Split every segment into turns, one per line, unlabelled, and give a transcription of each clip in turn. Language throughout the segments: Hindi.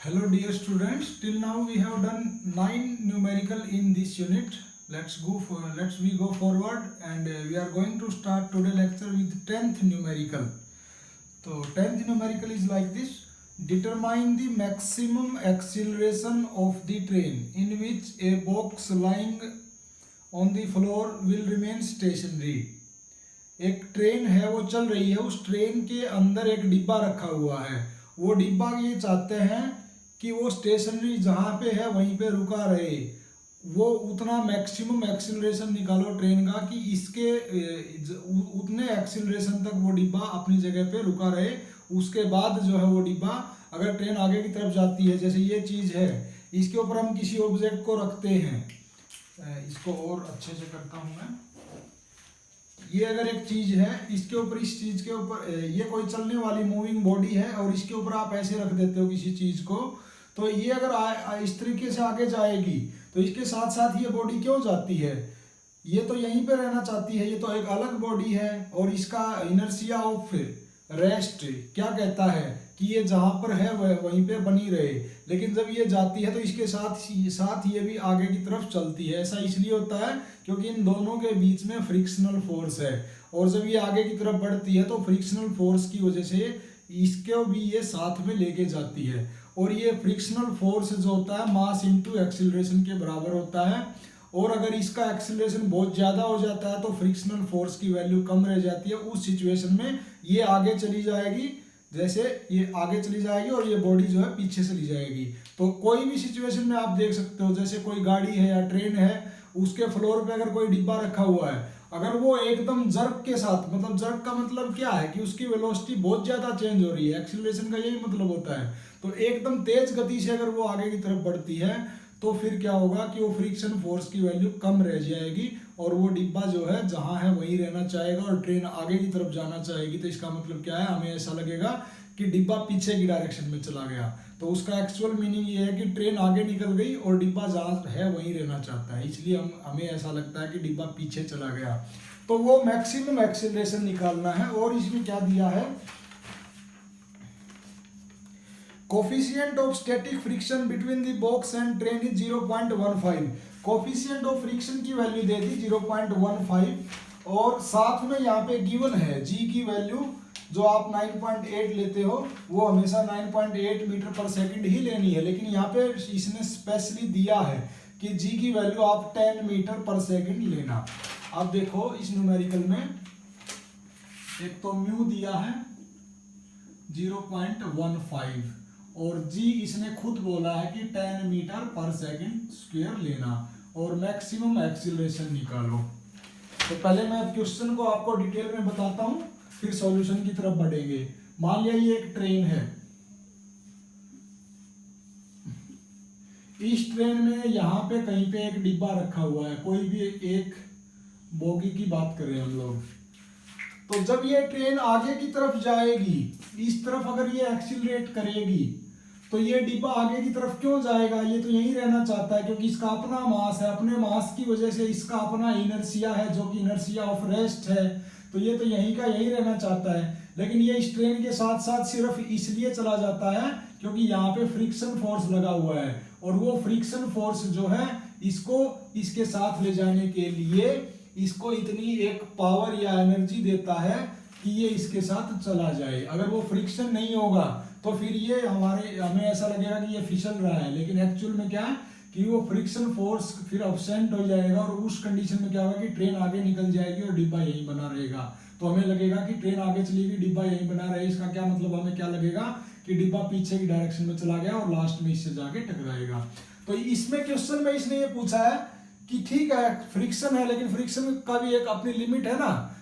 Hello dear students, till now we have done 9 numerical in this unit. Let's we go forward and we are going to start today lecture with 10th numerical. So 10th numerical is like this: determine the maximum acceleration of the train in which a box lying on the floor will remain stationary. एक ट्रेन है वो चल रही है, उस ट्रेन के अंदर एक डिब्बा रखा हुआ है। वो डिब्बा ये चाहते हैं कि वो स्टेशनरी जहाँ पे है वहीं पे रुका रहे। वो उतना मैक्सिमम एक्सीलरेशन निकालो ट्रेन का कि इसके उतने एक्सीलरेशन तक वो डिब्बा अपनी जगह पे रुका रहे। उसके बाद जो है वो डिब्बा, अगर ट्रेन आगे की तरफ जाती है, जैसे ये चीज़ है, इसके ऊपर हम किसी ऑब्जेक्ट को रखते हैं, इसको और अच्छे से करता हूँ मैं। ये अगर एक चीज है, इसके ऊपर, इस चीज के ऊपर, ये कोई चलने वाली मूविंग बॉडी है और इसके ऊपर आप ऐसे रख देते हो किसी चीज को, तो ये अगर इस तरीके से आगे जाएगी तो इसके साथ साथ ये बॉडी क्यों जाती है? ये तो यहीं पे रहना चाहती है, ये तो एक अलग बॉडी है। और इसका इनर्शिया ऑफ रेस्ट क्या कहता है कि ये जहाँ पर है वहीं पे बनी रहे। लेकिन जब ये जाती है तो इसके साथ ये भी आगे की तरफ चलती है। ऐसा इसलिए होता है क्योंकि इन दोनों के बीच में फ्रिक्शनल फोर्स है, और जब ये आगे की तरफ बढ़ती है तो फ्रिक्शनल फोर्स की वजह से इसको भी ये साथ में लेके जाती है। और ये फ्रिक्शनल फोर्स जो होता है मास इनटू एक्सीलरेशन के बराबर होता है। और अगर इसका एक्सीलरेशन बहुत ज़्यादा हो जाता है तो फ्रिक्शनल फोर्स की वैल्यू कम रह जाती है। उस सिचुएशन में ये आगे चली जाएगी, जैसे ये आगे चली जाएगी और ये बॉडी जो है पीछे चली जाएगी। तो कोई भी सिचुएशन में आप देख सकते हो, जैसे कोई गाड़ी है या ट्रेन है, उसके फ्लोर पे अगर कोई डिब्बा रखा हुआ है, अगर वो एकदम जर्क के साथ, मतलब जर्क का मतलब क्या है कि उसकी वेलोसिटी बहुत ज़्यादा चेंज हो रही है, एक्सीलरेशन का यही मतलब होता है। तो एकदम तेज गति से अगर वो आगे की तरफ बढ़ती है तो फिर क्या होगा कि वो फ्रिक्शन फोर्स की वैल्यू कम रह जाएगी और वो डिब्बा जो है जहाँ है वहीं रहना चाहेगा और ट्रेन आगे की तरफ जाना चाहेगी। तो इसका मतलब क्या है, हमें ऐसा लगेगा कि डिब्बा पीछे की डायरेक्शन में चला गया। तो उसका एक्चुअल मीनिंग ये है कि ट्रेन आगे निकल गई और डिब्बा जहाँ है वहीं रहना चाहता है, इसलिए हमें ऐसा लगता है कि डिब्बा पीछे चला गया। तो वो मैक्सिमम एक्सीलरेशन निकालना है। और इसमें क्या दिया है, coefficient of static friction between the box and train is 0.15। Coefficient of friction की वैल्यू दे दी 0.15, और साथ में यहाँ पे गिवन है जी की वैल्यू, जो आप 9.8 लेते हो वो हमेशा 9.8 मीटर पर सेकंड ही लेनी है। लेकिन यहाँ पे इसने स्पेशली दिया है कि जी की वैल्यू आप 10 मीटर पर सेकंड लेना। अब देखो इस न्यूमेरिकल में एक तो म्यू दिया है 0.15 और जी इसने खुद बोला है कि 10 मीटर पर सेकंड स्क्वायर लेना, और मैक्सिमम एक्सीलरेशन निकालो। तो पहले मैं क्वेश्चन को आपको डिटेल में बताता हूं, फिर सॉल्यूशन की तरफ बढ़ेंगे। मान लिया ये एक ट्रेन है, इस ट्रेन में यहाँ पे कहीं पे एक डिब्बा रखा हुआ है, कोई भी एक बोगी की बात करें हम लोग। तो जब ये ट्रेन आगे की तरफ जाएगी, इस तरफ अगर ये एक्सीलरेट करेगी तो ये डिब्बा आगे की तरफ क्यों जाएगा? ये तो यहीं रहना चाहता है क्योंकि इसका अपना मास है, अपने मास की वजह से इसका अपना इनर्शिया है जो कि इनर्शिया ऑफ रेस्ट है। तो ये तो यहीं का यहीं रहना चाहता है। लेकिन ये इस ट्रेन के साथ साथ सिर्फ इसलिए चला जाता है क्योंकि यहाँ पे फ्रिक्शन फोर्स लगा हुआ है, और वो फ्रिक्शन फोर्स जो है इसको इसके साथ ले जाने के लिए इसको इतनी एक पावर या एनर्जी देता है कि ये इसके साथ चला जाए। अगर वो फ्रिक्शन नहीं होगा तो फिर ये हमें ऐसा लगेगा कि ये फिसल रहा है, लेकिन एक्चुअल में क्या है कि वो फ्रिक्शन फोर्स फिर अब्सेंट हो जाएगा, और उस कंडीशन में क्या होगा कि ट्रेन आगे निकल जाएगी और डिब्बा यहीं बना रहेगा। तो हमें लगेगा कि ट्रेन आगे चलेगी, डिब्बा यहीं बना रहे। इसका क्या मतलब, हमें क्या लगेगा कि डिब्बा पीछे की डायरेक्शन में चला गया और लास्ट में इससे जाके टकराएगा। तो इसमें क्वेश्चन में इसने ये पूछा है कि ठीक है फ्रिक्शन है, लेकिन फ्रिक्शन का भी एक अपनी लिमिट है ना।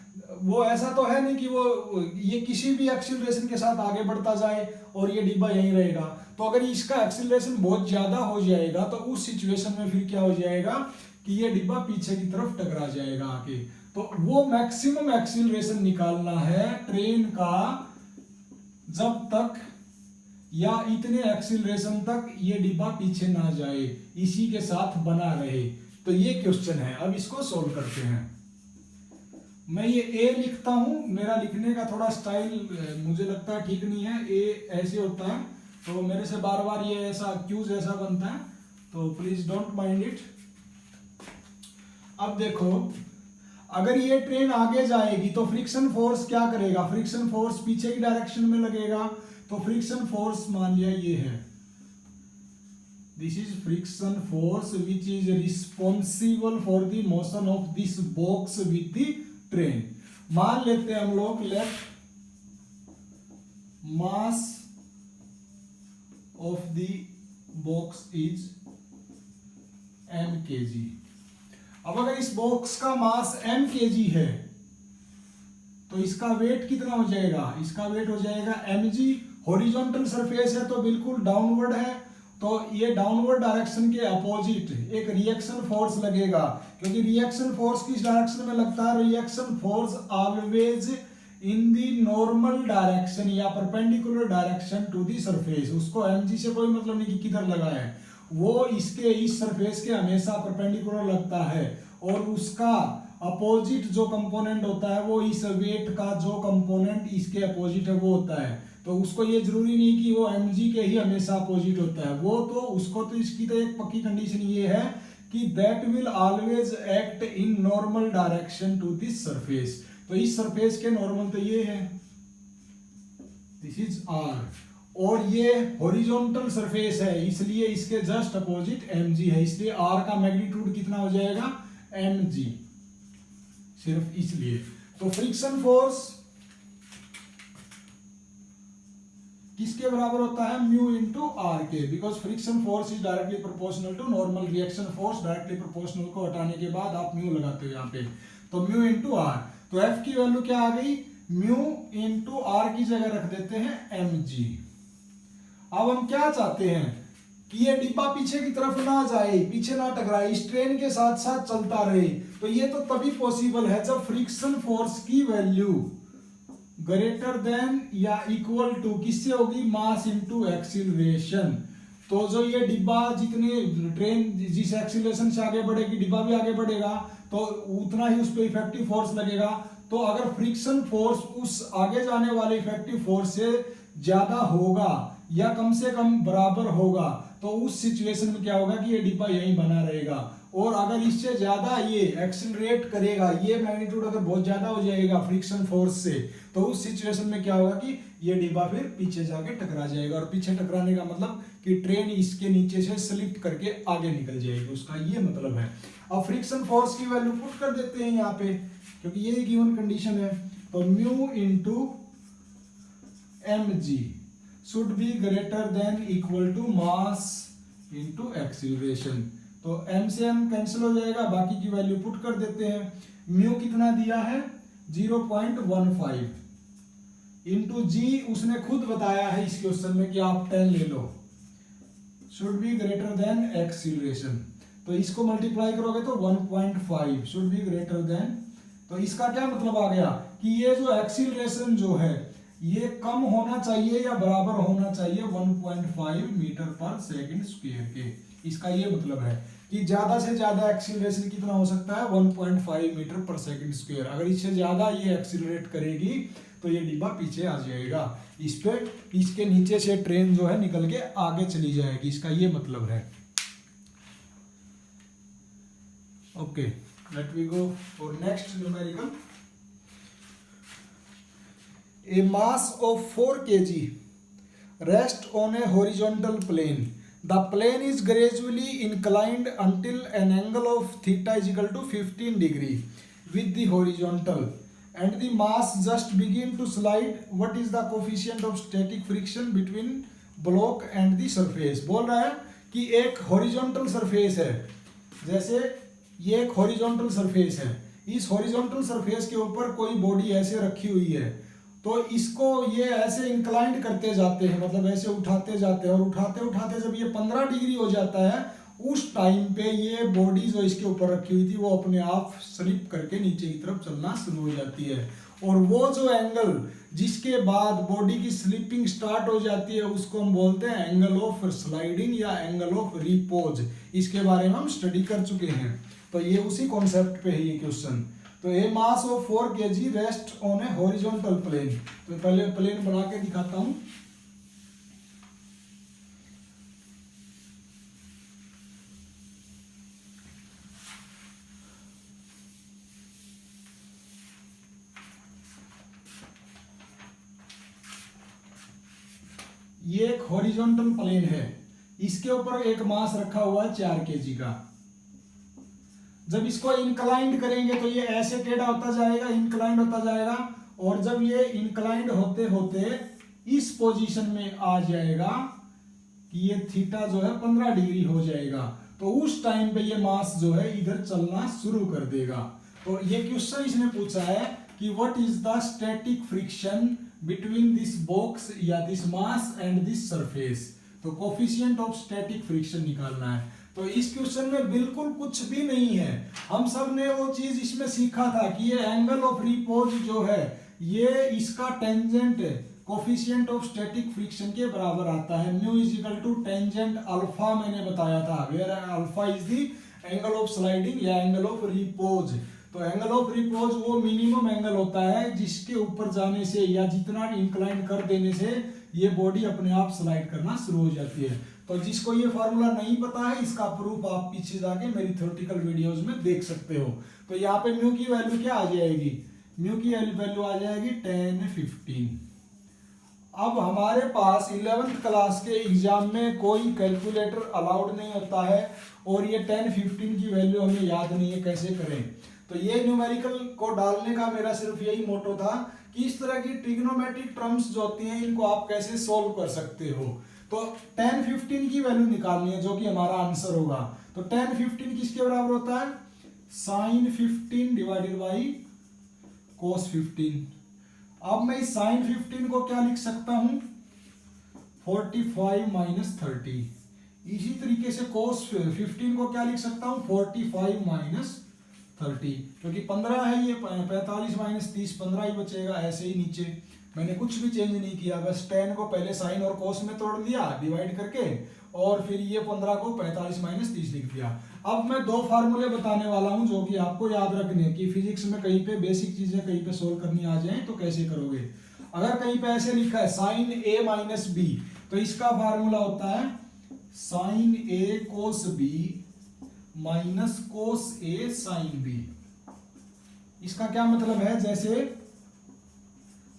वो ऐसा तो है नहीं कि वो ये किसी भी एक्सीलरेशन के साथ आगे बढ़ता जाए और ये डिब्बा यहीं रहेगा। तो अगर इसका एक्सीलरेशन बहुत ज्यादा हो जाएगा तो उस सिचुएशन में फिर क्या हो जाएगा कि ये डिब्बा पीछे की तरफ टकरा जाएगा आके। तो वो मैक्सिमम एक्सीलरेशन निकालना है ट्रेन का जब तक या इतने एक्सीलरेशन तक ये डिब्बा पीछे ना जाए, इसी के साथ बना रहे। तो ये क्वेश्चन है। अब इसको सोल्व करते हैं। मैं ये ए लिखता हूं, मेरा लिखने का थोड़ा स्टाइल मुझे लगता है ठीक नहीं है। ए ऐसे होता है तो मेरे से बार बार ये ऐसा क्यूज ऐसा बनता है, तो प्लीज डोंट माइंड इट। अब देखो, अगर ये ट्रेन आगे जाएगी तो फ्रिक्शन फोर्स क्या करेगा, फ्रिक्शन फोर्स पीछे की डायरेक्शन में लगेगा। तो फ्रिक्शन फोर्स मान लिया ये है, this is friction force which is responsible for the motion of this box with the train. मान लेते हैं हम लोग, let mass of the box is m kg। अब अगर इस बॉक्स का मास m kg है तो इसका वेट कितना हो जाएगा, इसका वेट हो जाएगा mg। हॉरिजॉन्टल सरफेस है तो बिल्कुल डाउनवर्ड है, तो ये डाउनवर्ड डायरेक्शन के अपोजिट एक रिएक्शन फोर्स लगेगा, क्योंकि रिएक्शन फोर्स किस डायरेक्शन में लगता है, reaction force always in the normal direction या perpendicular direction to the surface. उसको mg से कोई मतलब नहीं कि किधर लगा है, वो इसके इस सरफेस के हमेशा परपेंडिकुलर लगता है, और उसका अपोजिट जो कंपोनेंट होता है वो इस वेट का जो कंपोनेंट इसके अपोजिट है वो होता है। तो उसको ये जरूरी नहीं कि वो mg के ही हमेशा अपोजिट होता है, वो तो उसको तो इसकी तो एक पक्की कंडीशन ये है कि that will always act in normal direction to this surface. तो इस सरफेस के नॉर्मल तो ये है, दिस इज r, और ये हॉरिजॉन्टल सरफेस है इसलिए इसके जस्ट अपोजिट mg है, इसलिए r का मैग्नीट्यूड कितना हो जाएगा, mg, सिर्फ इसलिए। तो फ्रिक्शन फोर्स किसके बराबर होता है, म्यू इंटू आर के, because friction force is directly proportional to normal reaction force. Directly proportional को हटाने के बाद आप म्यू लगाते हो यहाँ पे, तो म्यू इंटू आर। तो एफ की वैल्यू क्या आ गई, म्यू इंटू आर की जगह रख देते हैं mg। अब हम क्या चाहते हैं कि ये डिब्बा पीछे की तरफ ना जाए, पीछे ना टकराए, इस ट्रेन के साथ साथ चलता रहे। तो ये तो तभी पॉसिबल है जब फ्रिक्शन फोर्स की वैल्यू ग्रेटर देन या इक्वल टू किससे होगी, मास इनटू एक्सीलरेशन। तो जो ये डिब्बा जितने ट्रेन जिस एक्सीलरेशन से आगे बढ़ेगी डिब्बा भी आगे बढ़ेगा, तो उतना ही उस पर इफेक्टिव फोर्स लगेगा। तो अगर फ्रिक्शन फोर्स उस आगे जाने वाले इफेक्टिव फोर्स से ज्यादा होगा या कम से कम बराबर होगा, तो उस सिचुएशन में क्या होगा कि ये डिब्बा यहीं बना रहेगा। और अगर इससे ज्यादा ये एक्सीलरेट करेगा, ये मैग्नीट्यूड अगर बहुत ज्यादा हो जाएगा फ्रिक्शन फोर्स से, तो उस सिचुएशन में क्या होगा कि ये डिब्बा फिर पीछे जाके टकरा जाएगा। और पीछे टकराने का मतलब कि ट्रेन इसके नीचे से स्लिप करके आगे निकल जाएगी, उसका ये मतलब है। अब फ्रिक्शन फोर्स की वैल्यू पुट कर देते हैं यहाँ पे, क्योंकि ये गिवन कंडीशन है। तो mu into mg should be greater than equal to mass into acceleration. तो m से m कैंसिल हो जाएगा, बाकी की वैल्यू पुट कर देते हैं। म्यू कितना दिया है 0.15 इंटू जी, उसने खुद बताया है इस क्वेश्चन में कि आप 10 ले लो, should be greater than acceleration. तो इसको मल्टीप्लाई करोगे तो 1.5 शुड बी ग्रेटर देन। तो इसका क्या मतलब आ गया कि ये जो एक्सीलरेशन जो है ये कम होना चाहिए या बराबर होना चाहिए 1.5 मीटर पर सेकंड स्क्वायर के। इसका ये मतलब है कि ज्यादा से ज्यादा एक्सीलरेशन कितना हो सकता है 1.5 मीटर पर सेकंड स्क्वायर। अगर इससे ज्यादा ये एक्सीलरेट करेगी तो ये डिब्बा पीछे आ जाएगा, इस पे इसके नीचे से ट्रेन जो है निकल के आगे चली जाएगी, इसका ये मतलब है। Okay, let we go for next numerical. A mass of 4 kg rests on a horizontal plane. The plane is gradually inclined until an angle of theta is equal to 15 degree with the horizontal, and the mass just begin to slide. What is the coefficient of static friction between block and the surface? बोल रहा है कि एक horizontal surface है, जैसे ये एक horizontal surface है, इस horizontal surface के ऊपर कोई बॉडी ऐसे रखी हुई है, तो इसको ये ऐसे इंक्लाइंड करते जाते हैं, मतलब ऐसे उठाते जाते हैं, और उठाते उठाते जब ये 15 डिग्री हो जाता है उस टाइम पे ये बॉडी जो इसके ऊपर रखी हुई थी वो अपने आप स्लिप करके नीचे की तरफ चलना शुरू हो जाती है। और वो जो एंगल जिसके बाद बॉडी की स्लिपिंग स्टार्ट हो जाती है उसको हम बोलते हैं एंगल ऑफ स्लाइडिंग या एंगल ऑफ रिपोज। इसके बारे में हम स्टडी कर चुके हैं, तो ये उसी कॉन्सेप्ट पे है ये क्वेश्चन। तो a mass of 4 kg rest on a horizontal plane. तो पहले प्लेन बना के दिखाता हूं। ये एक हॉरिजॉन्टल प्लेन है, इसके ऊपर एक मास रखा हुआ है 4 kg का। जब इसको इंक्लाइंड करेंगे तो ये ऐसे टेढ़ा होता जाएगा, इंक्लाइंड होता जाएगा, और जब ये इंक्लाइंड होते होते इस पोजीशन में आ जाएगा कि ये थीटा जो है 15 डिग्री हो जाएगा, तो उस टाइम पे ये मास जो है इधर चलना शुरू कर देगा। तो ये क्वेश्चन इसने पूछा है कि what is the static friction between this box या this mass and this surface. तो कोफिशिएंट ऑफ स्टैटिक फ्रिक्शन निकालना है। तो इस क्वेश्चन में बिल्कुल कुछ भी नहीं है। हम सब ने वो चीज इसमें सीखा था कि ये एंगल ऑफ रिपोज जो है ये इसका tangent coefficient of static friction के बराबर आता है। Mu is equal to tangent alpha मैंने बताया था, where alpha is the angle of sliding या एंगल ऑफ रिपोज। तो एंगल ऑफ रिपोज वो मिनिमम एंगल होता है जिसके ऊपर जाने से या जितना इंक्लाइन कर देने से ये बॉडी अपने आप स्लाइड करना शुरू हो जाती है। तो जिसको ये फार्मूला नहीं पता है इसका प्रूफ आप पीछे जाके मेरी थ्योरेटिकल वीडियोस में देख सकते हो। तो यहाँ पे म्यू की वैल्यू क्या आ जाएगी, म्यू की वैल्यू आ जाएगी 10-15। अब हमारे पास 11th क्लास के एग्जाम में कोई कैलकुलेटर अलाउड नहीं होता है और ये 10-15 की वैल्यू हमें याद नहीं है, कैसे करें। तो ये न्यूमेरिकल को डालने का मेरा सिर्फ यही मोटो था कि इस तरह की ट्रिग्नोमेट्रिक टर्म्स जो होती हैं इनको आप कैसे सोल्व कर सकते हो। तो 10-15 की वैल्यू निकालनी है जो कि हमारा आंसर होगा। तो 10-15 किसके बराबर होता है, sin 15 डिवाइडेड बाई cos 15। अब मैं इस sin 15 को क्या लिख सकता हूं, 45 माइनस 30। इसी तरीके से cos 15 को क्या लिख सकता हूं, 45 माइनस 30, क्योंकि 15 है ये 45 माइनस 30 15 ही बचेगा। ऐसे ही नीचे मैंने कुछ भी चेंज नहीं किया, बस 10 को पहले साइन और कोस में तोड़ दिया डिवाइड करके, और फिर ये 15 को 45 माइनस 30 लिख दिया। अब मैं दो फार्मूले बताने वाला हूं जो कि आपको याद रखने कि फिजिक्स में कहीं पे बेसिक चीजें कहीं पे सोल्व करनी आ जाए तो कैसे करोगे। अगर कहीं पे ऐसे लिखा है साइन ए माइनस बी, तो इसका फार्मूला होता है साइन ए कोस बी माइनस कोस ए साइन बी। इसका क्या मतलब है, जैसे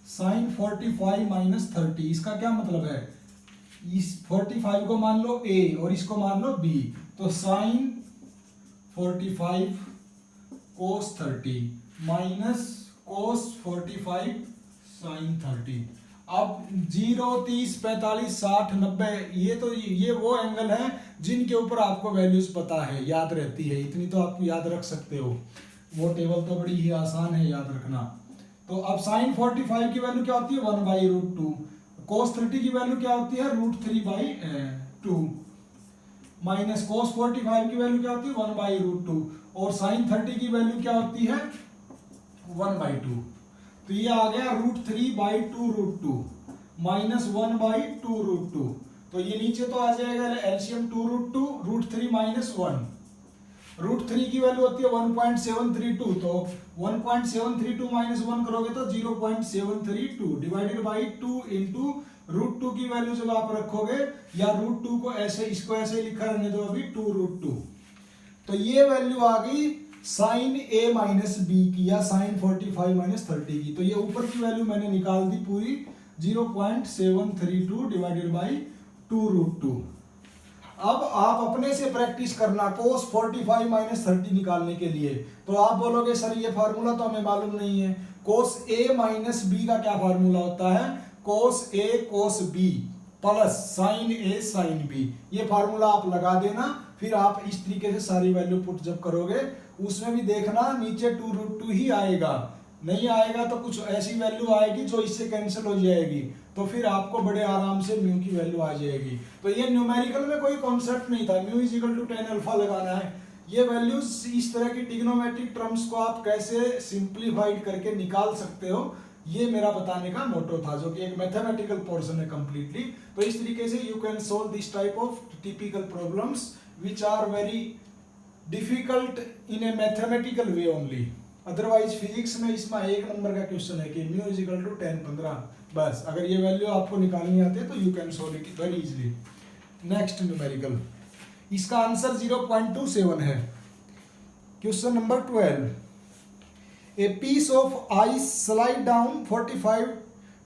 साइन 45 माइनस 30, इसका क्या मतलब है, इस 45 को मान लो a और इसको मान लो b, तो साइन 45 कोस 30 माइनस कोस 45 साइन 30। अब 0, 30, 45, 60, 90 ये वो एंगल है जिनके ऊपर आपको वैल्यूज पता है, याद रहती है, इतनी तो आपको याद रख सकते हो। वो टेबल तो बड़ी ही आसान है याद रखना। तो अब साइन 45 की वैल्यू क्या होती है, 1/√2। कोस 30 की वैल्यू क्या होती है, √3/2 माइनस कोस 45 की वैल्यू क्या होती है, 1/√2, और साइन 30 की वैल्यू क्या होती है, 1/2। तो ये आ गया √3/2√2 माइनस 1/2√2। तो ये नीचे तो आ जाएगा एलसीएम 2√2, √3 माइनस 1। √3 की वैल्यू होती है 1.732, तो 1.732 माइनस 1 करोगे तो 0.732 डिवाइडेड बाई 2 इंटू √2 की वैल्यू जब आप रखोगे, या √2 को ऐसे, इसको ऐसे लिखा रहने दो अभी 2√2, तो ये वैल्यू आ गई साइन ए माइनस बी की या साइन 45 माइनस 30 की। तो ये ऊपर की वैल्यू मैंने निकाल दी पूरी 0.732 डिवाइडेड बाई 2√2। अब आप अपने से प्रैक्टिस करना कोस 45 माइनस 30 निकालने के लिए। तो आप बोलोगे सर ये फार्मूला तो हमें मालूम नहीं है। कोस ए माइनस बी का क्या फार्मूला होता है, कोस ए कोस बी प्लस साइन ए साइन बी। ये फार्मूला आप लगा देना, फिर आप इस तरीके से सारी वैल्यू पुट जब करोगे उसमें भी देखना नीचे 2√2 ही आएगा, नहीं आएगा तो कुछ ऐसी वैल्यू आएगी जो इससे कैंसिल हो जाएगी, तो फिर आपको बड़े आराम से म्यू की वैल्यू आ जाएगी। तो ये न्यूमेरिकल में कोई कॉन्सेप्ट नहीं था, mu is equal to 10 alpha लगाना है। ये वैल्यूज इस तरह की ट्रिग्नोमेट्रिक टर्म्स को आप कैसे सिंप्लीफाइड करके निकाल सकते हो, ये मेरा बताने का मोटो था, जो कि एक मैथमेटिकल पोर्शन है कंप्लीटली। तो इस तरीके से you can solve this type of typical problems which are very difficult in a mathematical way only. Otherwise physics में इसमें 1 नंबर का क्वेश्चन है कि म्यू इज इक्वल टू 10-15, बस अगर ये वैल्यू आपको निकालनी आती है तो you can solve it very easily. Next numerical, इसका आंसर 0.27 है। Question number 12, a piece of ice slide down 45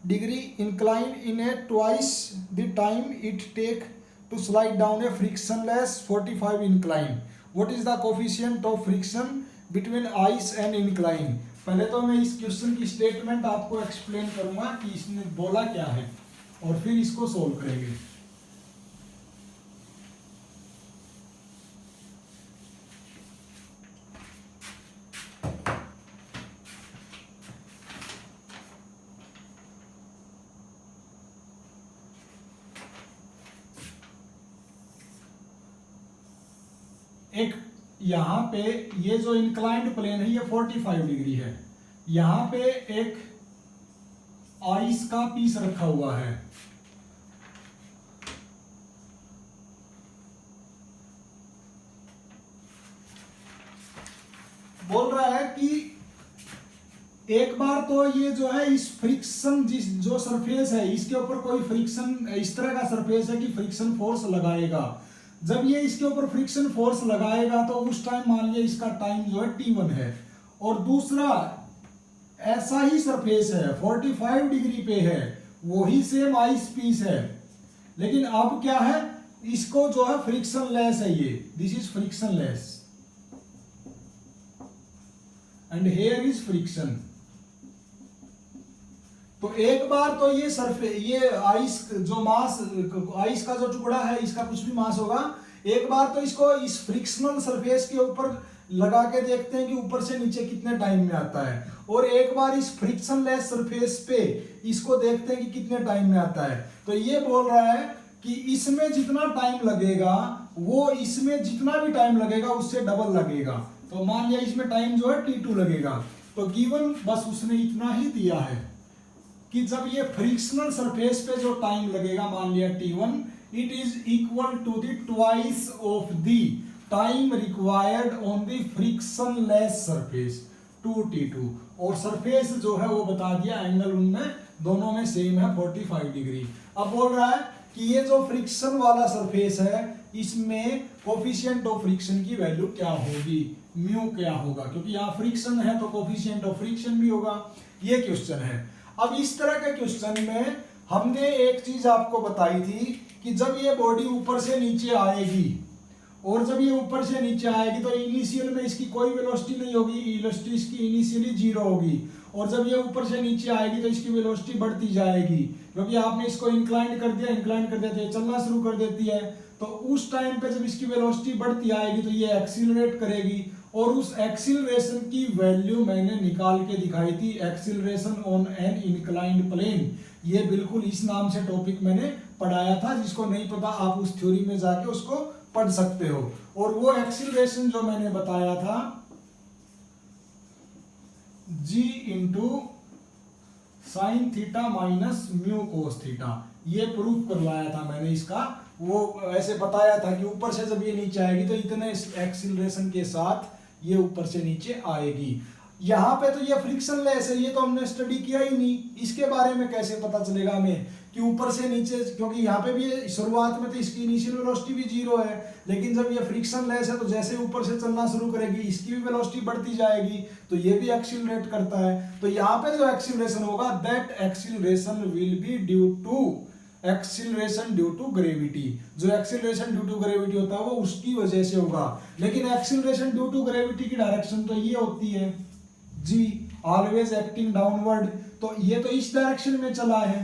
degree incline in a twice the time it take to slide down a frictionless 45 incline. What is the coefficient of friction between ice and incline? पहले तो मैं इस क्वेश्चन की स्टेटमेंट आपको एक्सप्लेन करूंगा कि इसने बोला क्या है और फिर इसको सोल्व करेंगे। एक यहाँ पे ये जो इंक्लाइंड प्लेन है ये 45 डिग्री है, यहाँ पे एक आइस का पीस रखा हुआ है, बोल रहा है कि एक बार तो ये जो है इस फ्रिक्शन जो सरफेस है इसके ऊपर कोई फ्रिक्शन इस तरह का सरफेस है कि फ्रिक्शन फोर्स लगाएगा। जब ये इसके ऊपर फ्रिक्शन फोर्स लगाएगा तो उस टाइम मान लिया इसका टाइम जो है t1 है, और दूसरा ऐसा ही सरफेस है 45 डिग्री पे है, वही सेम आइस पीस है, लेकिन अब क्या है इसको जो है फ्रिक्शन लेस है, ये this is friction less and here is friction. तो एक बार तो ये सरफेस ये आइस जो मास आइस का जो टुकड़ा है इसका कुछ भी मास होगा, एक बार तो इसको इस फ्रिक्शनल सरफेस के ऊपर लगा के देखते हैं कि ऊपर से नीचे कितने टाइम में आता है, और एक बार इस फ्रिक्शन लेस सरफेस पे इसको देखते हैं कि कितने टाइम में आता है। तो ये बोल रहा है कि इसमें जितना टाइम लगेगा वो इसमें जितना भी टाइम लगेगा उससे डबल लगेगा। तो मान लिया इसमें टाइम जो है t2 लगेगा, तो गिवन बस उसने इतना ही दिया है कि जब ये फ्रिक्शनल सरफेस पे जो टाइम लगेगा मान लिया t1, it is equal to the twice of the time required on the frictionless surface 2t2, और सरफेस जो है वो बता दिया एंगल उनमें दोनों में सेम है 45 डिग्री। अब बोल रहा है कि ये जो फ्रिक्शन वाला सरफेस है इसमें कोफिशिएंट ऑफ फ्रिक्शन की वैल्यू क्या होगी, म्यू क्या होगा, क्योंकि यहाँ फ्रिक्शन है तो कोफिशिएंट ऑफ फ्रिक्शन भी होगा। ये क्वेश्चन है। अब इस तरह के क्वेश्चन में हमने एक चीज आपको बताई थी कि जब ये बॉडी ऊपर से नीचे आएगी और जब ये ऊपर से नीचे आएगी तो इनिशियल में इसकी कोई वेलोसिटी नहीं होगी, वेलोसिटी इसकी इनिशियली 0 होगी, और जब ये ऊपर से नीचे आएगी तो इसकी वेलोसिटी बढ़ती जाएगी, क्योंकि आपने इसको इंक्लाइन कर दिया तो ये चलना शुरू कर देती है। तो उस टाइम पे जब इसकी वेलोसिटी बढ़ती आएगी तो ये एक्सीलरेट करेगी, और उस एक्सीलरेशन की वैल्यू मैंने निकाल के दिखाई थी, acceleration on an inclined plane. ये बिल्कुल इस नाम से टॉपिक मैंने पढ़ाया था, जिसको नहीं पता आप उस थ्योरी में जाके उसको पढ़ सकते हो। और वो एक्सीलरेशन जो मैंने बताया था g into sine theta minus mu cos theta, ये प्रूफ करवाया था मैंने इसका। वो ऐसे बताया था कि ऊपर से जब ये नीचे आएगी तो इतने एक्सीलरेशन के साथ ये ऊपर से नीचे आएगी। यहाँ पे तो ये फ्रिक्शन लेस है, ये तो हमने स्टडी किया ही नहीं, इसके बारे में कैसे पता चलेगा हमें कि ऊपर से नीचे, क्योंकि यहाँ पे भी शुरुआत में तो इसकी इनिशियल वेलोसिटी भी 0 है, लेकिन जब ये फ्रिक्शन लेस है तो जैसे ऊपर से चलना शुरू करेगी इसकी भी वेलोसिटी बढ़ती जाएगी, तो ये भी एक्सीलरेट करता है। तो यहाँ पे जो एक्सीलरेशन होगा that acceleration will be due to acceleration due to gravity. जो एक्सीलरेशन ड्यू टू ग्रेविटी होता है वो उसकी वजह से होगा, लेकिन एक्सीलरेशन ड्यू टू ग्रेविटी की डायरेक्शन तो ये होती है g ऑलवेज एक्टिंग डाउनवर्ड, तो ये तो इस डायरेक्शन में चला है।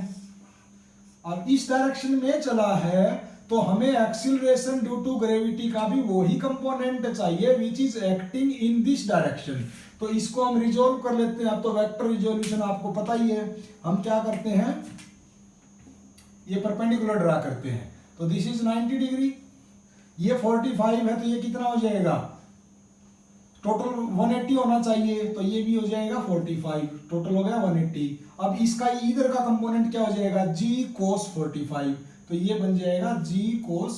अब इस डायरेक्शन में चला है तो हमें एक्सीलरेशन ड्यू टू ग्रेविटी का भी वही कंपोनेंट चाहिए which is acting in this direction. तो इसको हम रिजोल्व कर लेते हैं। अब तो वेक्टर रिजोल्यूशन आपको पता ही है, हम क्या करते हैं, ये परपेंडिकुलर ड्रा करते हैं। तो दिस इज 90 डिग्री, ये 45 है, तो ये कितना हो जाएगा, टोटल 180 होना चाहिए, तो ये भी हो जाएगा 45, टोटल हो गया 180। अब इसका इधर का कंपोनेंट क्या हो जाएगा, g cos 45, तो ये बन जाएगा g cos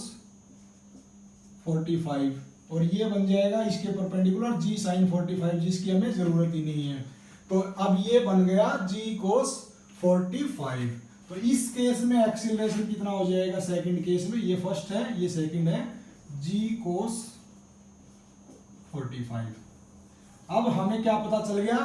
45, और ये बन जाएगा इसके परपेंडिकुलर g sin 45, जिसकी हमें जरूरत ही नहीं है। तो अब ये बन गया g cos 45। तो इस केस में एक्सीलरेशन कितना हो जाएगा, सेकंड केस में, ये फर्स्ट है ये सेकंड है, g cos 45। अब हमें क्या पता चल गया,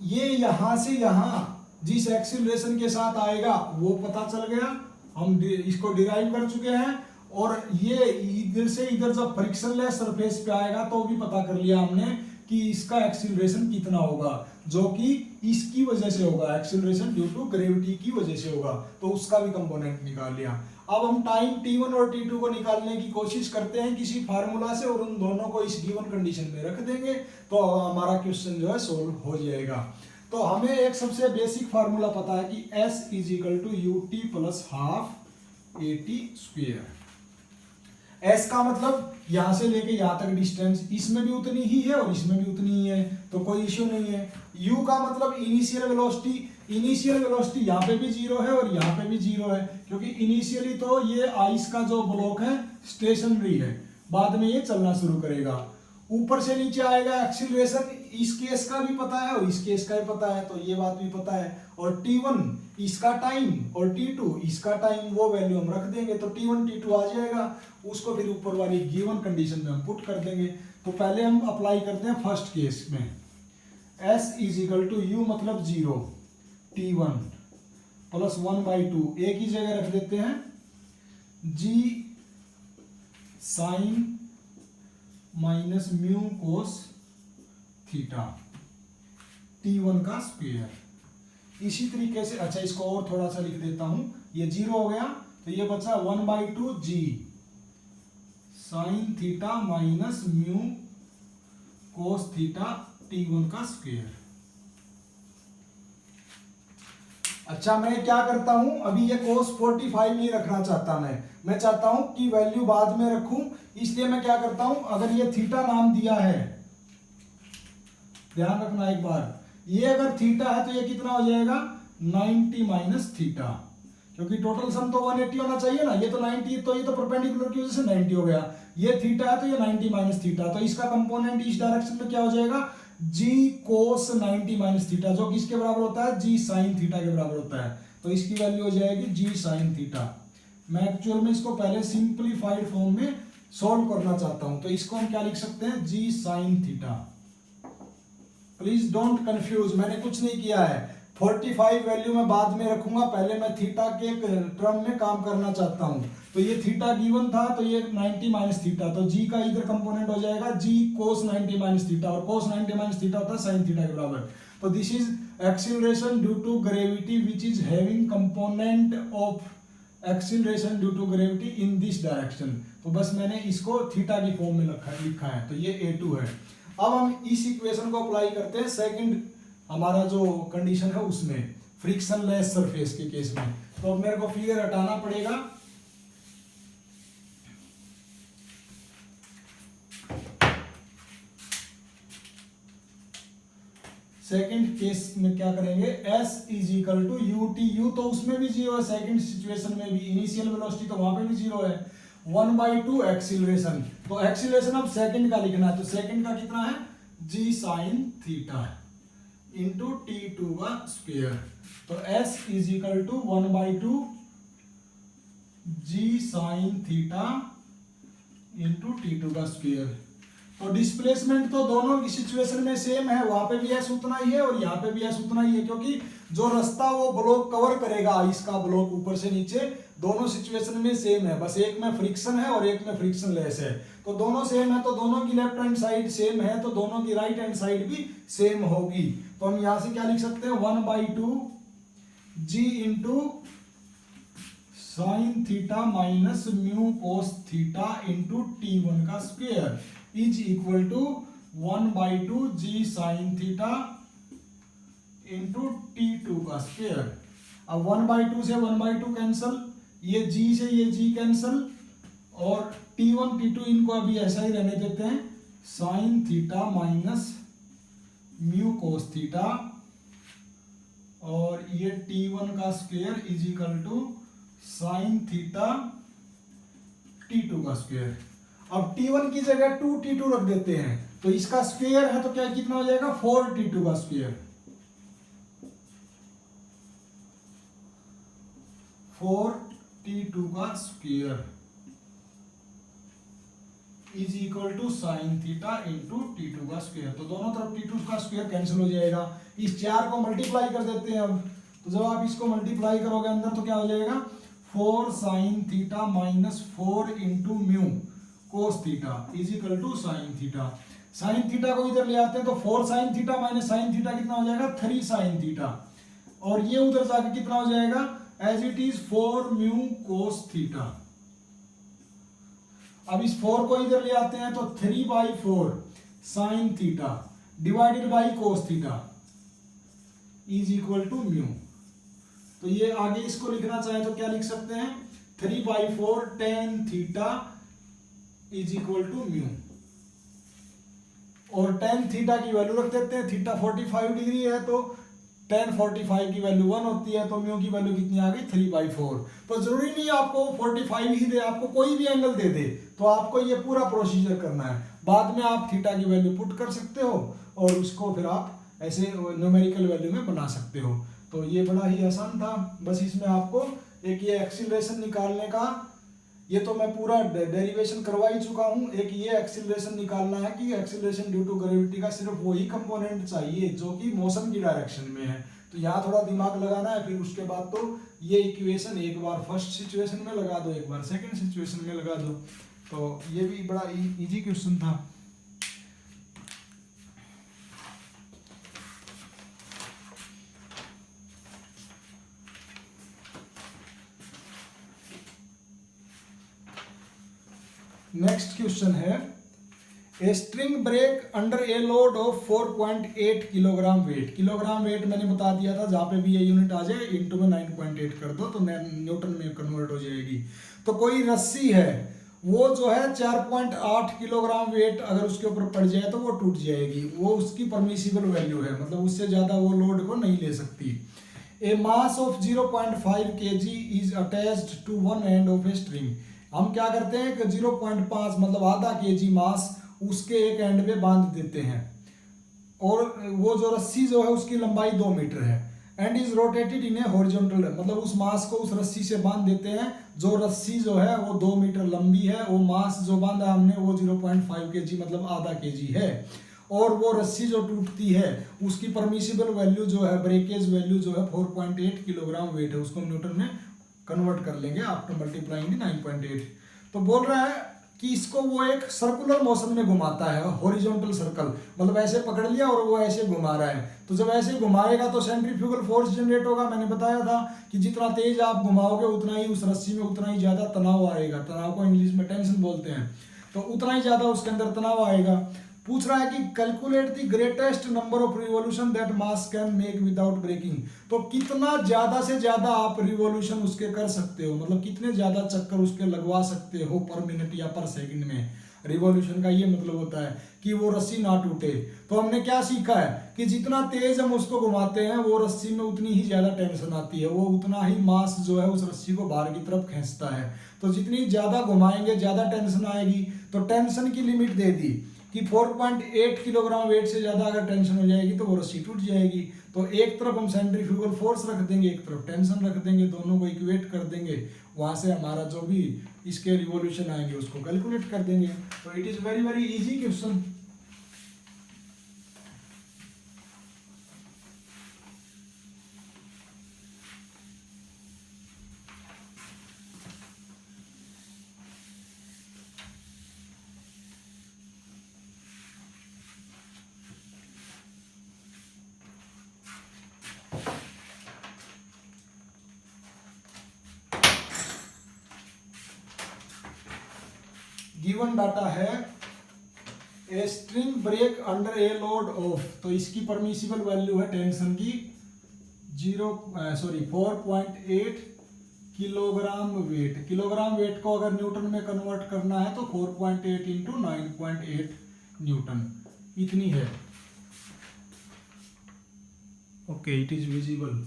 ये यहां से यहां जिस एक्सीलरेशन के साथ आएगा वो पता चल गया, हम इसको डिराइव कर चुके हैं। और ये इधर से इधर जब फ्रिक्शनलेस सरफेस पे आएगा तो भी पता कर लिया हमने कि इसका एक्सीलरेशन कितना होगा, जो कि इसकी वजह से होगा, एक्सीलरेशन ड्यू टू ग्रेविटी की वजह से होगा, तो उसका भी कंपोनेंट निकाल लिया। अब हम टाइम t1 और t2 को निकालने की कोशिश करते हैं किसी फार्मूला से, और उन दोनों को इस गिवन कंडीशन में रख देंगे तो हमारा क्वेश्चन जो है सोल्व हो जाएगा। तो हमें एक सबसे बेसिक फार्मूला पता है कि s is equal to ut plus half at square. s का मतलब यहां से लेके यहां तक डिस्टेंस, इसमें भी उतनी ही है और इसमें भी उतनी ही है, तो कोई इश्यू नहीं है। u का मतलब इनिशियल वेलोसिटी, इनिशियल वेलोसिटी यहाँ पे भी जीरो है और यहाँ पे भी जीरो है, क्योंकि इनिशियली तो ये आइस का जो ब्लॉक है स्टेशनरी है, बाद में ये चलना शुरू करेगा। ऊपर से नीचे आएगा एक्सीलरेशन, इस केस का भी पता है और इस केस का भी पता है, तो ये बात भी पता है। और t1 इसका टाइम और t2 इसका टाइम, वो वैल्यू हम रख देंगे, तो t1 t2 आ जाएगा, उसको फिर ऊपर वाली गिवन कंडीशन में हम पुट कर देंगे। तो पहले हम अप्लाई करते हैं फर्स्ट केस में, s is equal to u मतलब जीरो, t1 प्लस 1/2, एक ही जगह रख देते हैं, g sine minus mu cos theta t1 का स्क्वायर। इसी तरीके से, अच्छा इसको और थोड़ा सा लिख देता हूं, ये जीरो हो गया तो ये बचा 1/2 g sine theta minus mu cos theta t1 का स्क्वायर। अच्छा मैं क्या करता हूं, अभी ये cos 45 नहीं रखना चाहता, मैं चाहता हूं कि वैल्यू बाद में रखूं, इसलिए मैं क्या करता हूं, अगर ये थीटा नाम दिया है, ध्यान रखना एक बार, ये अगर थीटा है तो ये कितना हो जाएगा 90 माइनस थीटा, क्योंकि टोटल सम तो 180 होना चाहिए ना, ये तो 90, तो ये तो परपेंडिकुलर की वजह से 90 हो गया, ये थीटा है तो ये 90 माइनस थीटा, तो इसका कंपोनेंट इस डायरेक्शन में क्या हो जाएगा g cos 90 माइनस थीटा, जो किसके बराबर होता है g साइन थीटा के बराबर होता है, तो इसकी वैल्यू हो जाएगी g साइन थीटा। मैं एक्चुअल में इसको पहले सिंपलीफाइड फॉर्म में सॉल्व करना चाहता हूं, तो इसको हम क्या लिख सकते हैं g sine theta. Please don't confuse, मैंने कुछ नहीं किया है, 45 वैल्यू मैं बाद में रखूंगा, पहले मैं थीटा के टर्म में काम करना चाहता हूं। तो ये थीटा गिवन था, तो ये 90 माइनस थीटा, तो g का इधर कंपोनेंट हो जाएगा g cos 90 माइनस थीटा, और cos 90 माइनस थीटा होता है साइन थीटा के बराबर। तो this is acceleration due to gravity which is having component of acceleration due to gravity in this direction. तो बस मैंने इसको थीटा की फॉर्म में लिखा है, तो ये a2 है। अब हम इस इक्वेशन को अप्लाई करते हैं सेकंड हमारा जो कंडीशन है उसमें, फ्रिक्शनलेस सरफेस के केस में। तो अब मेरे को फिगर हटाना पड़ेगा, सेकंड केस में क्या करेंगे, s is equal to u तो उसमें भी जीरो है, सेकंड सिचुएशन में भी इनिशियल वेलोसिटी तो वहां पे भी जीरो है, 1/2 एक्सीलरेशन, तो एक्सीलरेशन अब सेकंड का लिखना है, तो सेकंड का कितना है g sine theta into t2 का स्क्वायर, तो s is equal to 1/2 g sine theta into t2 का स्क्वायर। तो डिस्प्लेसमेंट तो दोनों की सिचुएशन में सेम है, वहां पे भी एस उतना ही है और यहाँ पे भी एस उतना ही है, क्योंकि जो रास्ता वो ब्लॉक कवर करेगा आइस का ब्लॉक ऊपर से नीचे, दोनों सिचुएशन में सेम है, बस एक में फ्रिक्शन है और एक में फ्रिक्शन लेस है। तो दोनों सेम है, तो दोनों की लेफ्ट हैंड साइड सेम है, तो दोनों की राइट हैंड साइड भी सेम होगी। तो हम यहां से क्या लिख सकते हैं, 1/2 g into sine theta minus mu cos theta into t1 का square is equal to 1/2 g sine theta into t2 का स्क्वायर। अब 1/2 से 1/2 कैंसल, ये g से ये g कैंसल, और t1 t2 इनको अभी ऐसा ही रहने देते हैं, sine theta minus mu cos theta, और ये t1 का square is equal to sine theta t2 का स्क्वायर। अब t1 की जगह 2t2 रख देते हैं, तो इसका स्क्वायर है तो क्या कितना हो जाएगा 4t2 का स्क्वायर, 4t2 का square is equal to sine theta into t2 का स्क्वायर। तो दोनों तरफ t2 का स्क्वायर कैंसिल हो जाएगा, इस 4 को मल्टीप्लाई कर देते हैं, अब तो जब आप इसको मल्टीप्लाई करोगे अंदर तो क्या हो जाएगा 4 sine theta minus 4 into mu cos theta is equal to sine theta. Sine theta को इधर ले आते हैं तो 4 sine theta minus sine theta कितना हो जाएगा 3 साइन थीटा, और ये उधर जाके कितना हो जाएगा as it is 4 mu cos theta. अब इस 4 को इधर ले आते हैं तो 3/4 sine theta divided by cos theta is equal to mu. तो ये आगे इसको लिखना चाहे तो क्या लिख सकते हैं 3/4 tan theta is equal to mu, और tan थीटा की वैल्यू रख देते हैं, थीटा 45 डिग्री है तो tan 45 की वैल्यू 1 होती है, तो म्यू की वैल्यू कितनी आ गई 3/4। तो जरूरी नहीं आपको 45 ही दे, आपको कोई भी एंगल दे दे तो आपको ये पूरा प्रोसीजर करना है। बाद में आप थीटा की वैल्यू पुट कर सकते हो और उसको फिर आप ऐसे न्यूमेरिकल वैल्यू में बना सकते हो। तो ये बड़ा ही आसान था, बस इसमें आपको एक ये एक्सीलरेशन निकालने का, ये तो मैं पूरा डेरिवेशन करवा ही चुका हूँ, एक ये एक्सीलरेशन निकालना है कि एक्सीलरेशन ड्यू टू ग्रेविटी का सिर्फ वही कंपोनेंट चाहिए जो कि मोशन की डायरेक्शन में है। तो यहाँ थोड़ा दिमाग लगाना है, फिर उसके बाद तो ये इक्वेशन एक बार फर्स्ट सिचुएशन में लगा दो, एक बार सेकेंड सिचुएशन में लगा दो। तो ये भी बड़ा इजी क्वेश्चन था। नेक्स्ट क्वेश्चन है a string break under a load of 4.8 kilogram weight. Kilogram weight मैंने बता दिया था, जहाँ पे भी ये यूनिट आ जाए इनटू में 9.8 कर दो तो न्यूटन में कन्वर्ट हो जाएगी। तो कोई रस्सी है वो जो है 4.8 किलोग्राम वेट अगर उसके ऊपर पड़ जाए तो वो टूट जाएगी, वो उसकी परमिसिबल वैल्यू है, मतलब उससे ज़्यादा वो लोड को नहीं ले सकती। A mass of 0.5 kg is attached to one end of a string. हम क्या करते हैं कि 0.5 मतलब आधा kg मास उसके एक एंड पे बांध देते हैं, और वो जो रस्सी जो है उसकी लंबाई 2 मीटर है, and is rotated in A horizontal, मतलब उस मास को उस रस्सी से बांध देते हैं। जो रस्सी जो है वो 2 मीटर लंबी है, वो मास जो बांधा हमने वो 0.5 kg मतलब आधा kg है, और वो रस्सी जो टूटती है उसकी परमिसिबल वैल्यू जो है ब्रेकेज वैल्यू जो है 4.8 किलोग्राम वेट है, उसको न्यूटन में कन्वर्ट कर लेंगे आफ्टर मल्टीप्लाइंग 9.8। तो बोल रहा है कि इसको वो एक सर्कुलर मोशन में घुमाता है, हॉरिजॉन्टल सर्कल, मतलब ऐसे पकड़ लिया और वो ऐसे घुमा रहा है। तो जब ऐसे घुमाएगा तो सेंट्रीफ्यूगल फोर्स जनरेट होगा। मैंने बताया था कि जितना तेज आप घुमाओगे उतना ही उस रस्सी में उतना ही ज्यादा तनाव आएगा, तनाव को इंग्लिश में टेंशन बोलते हैं, तो उतना ही ज्यादा उसके अंदर तनाव आएगा। पूछ रहा है कि calculate the greatest number of revolution that mass can make without breaking. तो कितना ज्यादा से ज्यादा आप रिवॉल्यूशन उसके कर सकते हो, मतलब कितने ज्यादा चक्कर उसके लगवा सकते हो पर मिनट या पर सेकंड में। रिवॉल्यूशन का ये मतलब होता है कि वो रस्सी ना टूटे। तो हमने क्या सीखा है कि जितना तेज हम उसको घुमाते हैं वो रस्सी में उतनी ही ज्यादा टेंशन आती है, वो उतना ही मास जो है उस रस्सी को बाहर की तरफ खींचता है। तो जितनी ज्यादा घुमाएंगे ज्यादा टेंशन आएगी। तो टेंशन की लिमिट दे दी कि 4.8 किलोग्राम वेट से ज्यादा अगर टेंशन हो जाएगी तो वो रस्सी टूट जाएगी। तो एक तरफ हम सेंट्रीफ्यूगल फोर्स रख देंगे, एक तरफ टेंशन रख देंगे, दोनों को इक्वेट कर देंगे, वहां से हमारा जो भी इसके रिवॉल्यूशन आएंगे उसको कैलकुलेट कर देंगे। तो it is very very easy question. Given data है a string break under a load of, तो इसकी परमिसिबल वैल्यू है टेंशन की 4.8 किलोग्राम वेट। किलोग्राम वेट को अगर न्यूटन में कन्वर्ट करना है तो 4.8 इंटू 9.8 न्यूटन इतनी है। Okay, it is visible.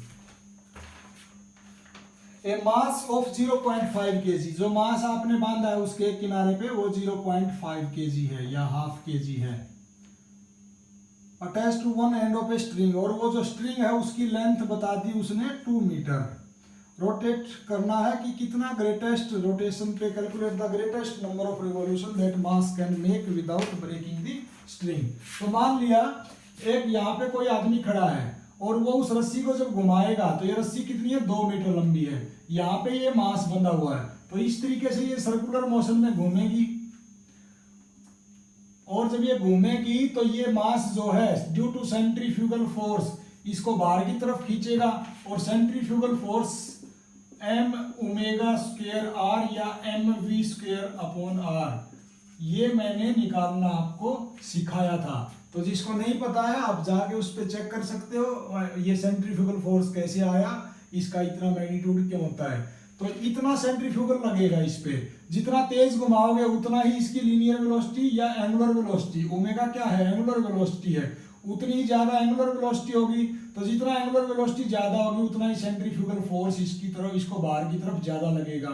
A mass of 0.5 kg, जो मास आपने बांधा है उसके एक किनारे पे वो 0.5 kg है या हाफ kg है, attach to one end of a string, और वो जो स्ट्रिंग है उसकी लेंथ बता दी उसने 2 मीटर। रोटेट करना है कि कितना ग्रेटेस्ट रोटेशन पे, calculate the greatest number of revolution that mass can make without breaking the string. तो मान लिया एक यहाँ पे कोई आदमी खड़ा है और वो उस रस्सी को जब घुमाएगा तो ये रस्सी कितनी है, 2 मीटर लंबी है। यहाँ पे ये मास बंधा हुआ है, तो इस तरीके से ये सर्कुलर मोशन में घूमेगी, और जब ये घूमेगी तो ये मास जो है ड्यू टू सेंट्रीफ्यूगल फोर्स इसको बाहर की तरफ खींचेगा, और centrifugal force m omega square r या mv स्क्वायर अपॉन r, ये मैंने निकालना आपको सिखाया था। तो जिसको नहीं पता है आप जाके उस पर चेक कर सकते हो, ये सेंट्रीफ्यूगल फोर्स कैसे आया, इसका इतना मैग्नीट्यूड क्यों होता है। तो इतना सेंट्रीफ्यूगल लगेगा इस पे, जितना तेज घुमाओगे उतना ही इसकी लीनियर वेलोसिटी या एंगुलर वेलोसिटी, ओमेगा क्या है, एंगुलर वेलोसिटी है, उतनी ही ज्यादा एंगुलर वेलोसिटी होगी। तो जितना एंगुलर वेलोसिटी ज्यादा होगी उतना ही सेंट्रीफ्यूगल फोर्स इसकी तरफ, इसको बाहर की तरफ ज्यादा लगेगा।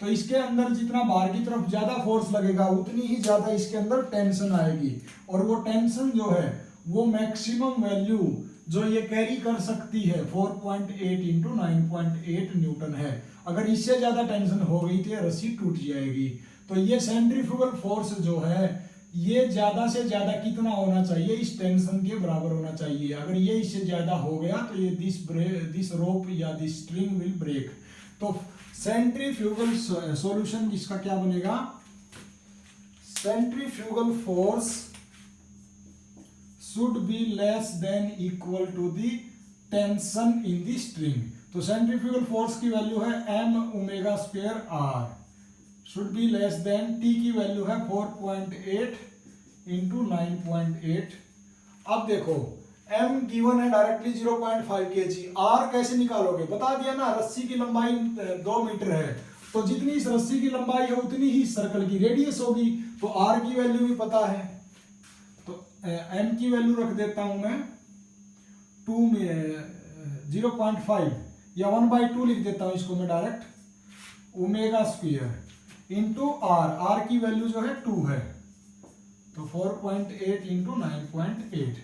तो इसके अंदर जितना बाहर की तरफ ज्यादा फोर्स लगेगा उतनी ही ज्यादा इसके अंदर टेंशन आएगी, और वो टेंशन जो है वो मैक्सिमम वैल्यू जो ये कैरी कर सकती है 4.8 इंटू 9.8 न्यूटन है। अगर इससे ज्यादा टेंशन हो गई तो ये रस्सी टूट जाएगी। तो ये सेंट्रीफ्यूगल फोर्स जो है ये ज्यादा से ज्यादा कितना होना चाहिए, इस टेंशन के बराबर होना चाहिए। अगर ये इससे ज्यादा हो गया तो ये दिस रोप या दिस स्ट्रिंग विल ब्रेक। तो सेंट्रीफ्यूगल सॉल्यूशन इसका क्या बनेगा, centrifugal force should be less than equal to the tension in the string. तो सेंट्रीफ्यूगल फोर्स की वैल्यू है m omega square r, should be less than, t की वैल्यू है 4.8 इंटू 9.8। अब देखो m गिवन है डायरेक्टली 0.5 kg, r कैसे निकालोगे, बता दिया ना, रस्सी की लंबाई 2 मीटर है, तो जितनी इस रस्सी की लंबाई है उतनी ही सर्कल की रेडियस होगी। तो r की वैल्यू भी पता है, तो m की वैल्यू रख देता हूं मैं 0.5 या 1/2 लिख देता हूं इसको मैं direct, omega square into r की वैल्यू जो है 2 है, तो 4.8 इंटू 9.8,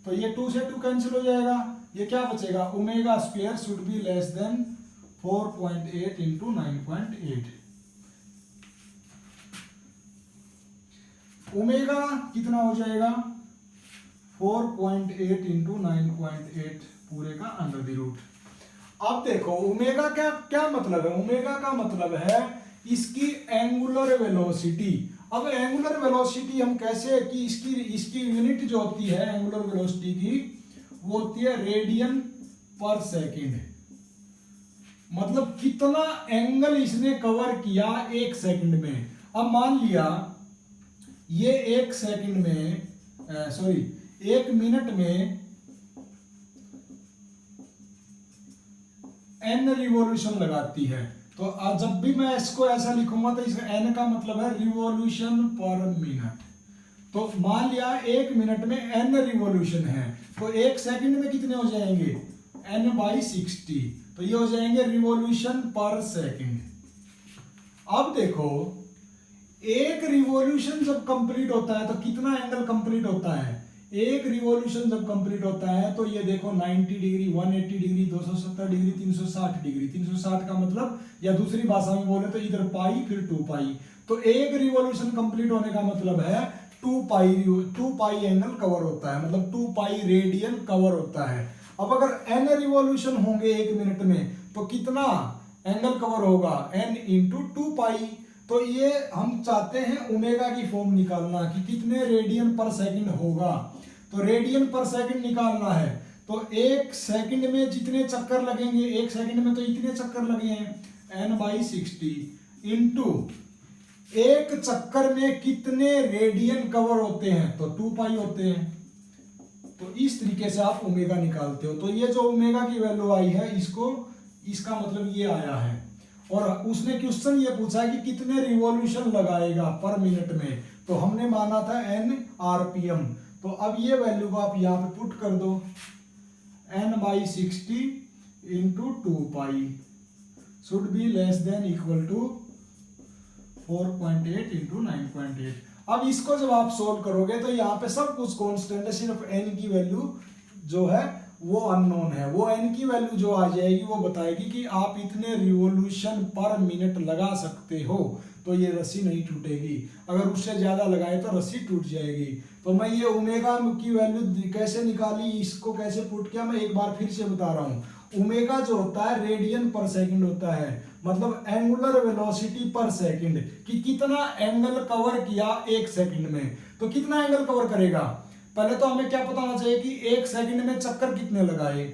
तो ये 2 से 2 कैंसिल हो जाएगा, ये क्या बचेगा, omega square should be less then 4.8 into 9.8। Omega कितना हो जाएगा, 4.8 इंटू 9.8 पूरे का अंडर द रूट। अब देखो ओमेगा क्या क्या मतलब है, ओमेगा का मतलब है इसकी एंगुलर वेलोसिटी। अब एंगुलर वेलोसिटी हम कैसे कि इसकी यूनिट जो होती है एंगुलर वेलोसिटी की वो होती है रेडियन पर सेकंड, मतलब कितना एंगल इसने कवर किया 1 सेकंड में। अब मान लिया ये 1 सेकंड में 1 मिनट में n रिवॉल्यूशन लगाती है, तो जब भी मैं इसको ऐसा लिखूंगा तो इसका n का मतलब है रिवॉल्यूशन पर मिनट। तो मान लिया 1 मिनट में n रिवॉल्यूशन है, तो 1 सेकंड में कितने हो जाएंगे, n/60, तो ये हो जाएंगे रिवॉल्यूशन पर सेकंड। अब देखो एक रिवॉल्यूशन जब कंप्लीट होता है तो कितना एंगल कंप्लीट होता है, एक रिवॉल्यूशन जब कंप्लीट होता है तो ये देखो 90 डिग्री, 180 डिग्री, 270 डिग्री, 360 डिग्री। 360 का मतलब, या दूसरी भाषा में बोले तो इधर पाई फिर 2 पाई, तो एक रिवॉल्यूशन कंप्लीट होने का मतलब है 2 पाई एंगल कवर होता है, मतलब 2 पाई रेडियन कवर होता है। अब अगर n रिवॉल्यूशन होंगे 1 मिनट में तो कितना एंगल कवर होगा, n इंटू 2 पाई। तो ये हम चाहते हैं ओमेगा की फॉर्म निकालना कि कितने रेडियन पर सेकंड होगा, तो रेडियन पर सेकंड निकालना है, तो 1 सेकंड में जितने चक्कर लगेंगे, 1 सेकंड में तो इतने चक्कर लगे हैं n/60 इंटू 1 चक्कर में कितने रेडियन कवर होते हैं, तो 2 पाई होते हैं। तो इस तरीके से आप ओमेगा निकालते हो। तो ये जो ओमेगा की वैल्यू आई है इसका मतलब ये आया है। और उसने क्वेश्चन ये पूछा कि कितने रिवॉल्यूशन लगाएगा पर मिनट में, तो हमने माना था n rpm। तो अब ये वैल्यू को आप यहाँ पे पुट कर दो, n/60 into 2 pi should be less than equal to 4.8 into 9.8। अब इसको जब आप सोल्व करोगे तो यहाँ पे सब कुछ कांस्टेंट है, सिर्फ n की वैल्यू जो है वो अननोन है। वो n की वैल्यू जो आ जाएगी वो बताएगी कि आप इतने रिवॉल्यूशन पर मिनट लगा सकते हो। तो ये रस्सी नहीं टूटेगी, अगर उससे ज़्यादा लगाए तो रस्सी टूट जाएगी। तो मैं ये ओमेगा की वैल्यू कैसे निकाली, इसको कैसे पुट किया, मैं एक बार फिर से बता रहा हूँ। ओमेगा जो होता है रेडियन पर सेकंड होता है, मतलब एंगुलर वेलोसिटी पर सेकंड, कि कितना एंगल कवर किया एक सेकंड में। तो कितना एंगल कवर करेगा, पहले तो हमें क्या पता होना चाहिए कि एक सेकंड में चक्कर कितने लगाए,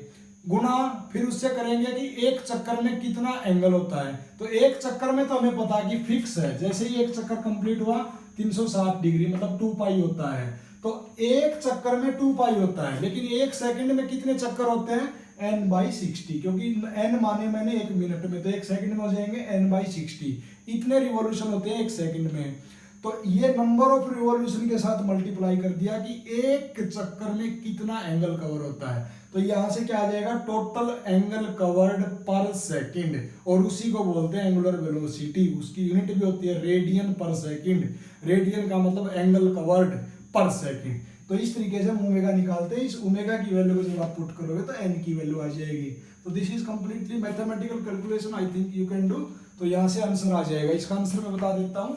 गुना फिर उससे करेंगे कि एक चक्कर में कितना एंगल होता है। तो एक चक्कर में तो हमें पता है कि फिक्स है, जैसे ही एक चक्कर कंप्लीट हुआ 360 डिग्री मतलब 2 पाई होता है। तो एक चक्कर में 2 पाई होता है, लेकिन एक सेकंड में कितने चक्कर होते हैं, n/60, क्योंकि n माने मैंने एक मिनट में, तो एक सेकंड में हो जाएंगे n/60, इतने रिवॉल्यूशन होते हैं एक सेकंड में। तो ये नंबर ऑफ रिवॉल्यूशन के साथ मल्टीप्लाई कर दिया कि एक चक्कर में कितना एंगल कवर होता है। तो यहां से क्या आ जाएगा, टोटल एंगल कवर्ड पर सेकंड, और उसी को बोलते हैं एंगुलर वेलोसिटी। उसकी यूनिट भी होती है रेडियन पर सेकंड, रेडियन का मतलब एंगल कवर्ड पर सेकंड। तो इस तरीके से हम ओमेगा निकालते हैं। इस ओमेगा की वैल्यू को जब आप पुट करोगे तो एन की वैल्यू आ जाएगी। तो this is completely mathematical calculation, I think you can do. तो यहाँ से आंसर आ जाएगा, इसका आंसर मैं बता देता हूँ।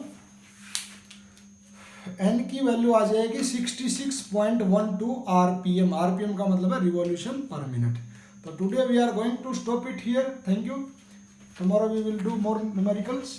एन की वैल्यू आ जाएगी 66.12 आरपीएम। आरपीएम का मतलब है रिवॉल्यूशन पर मिनट। तो today we are going to stop it here. Thank you. Tomorrow we will do more numericals.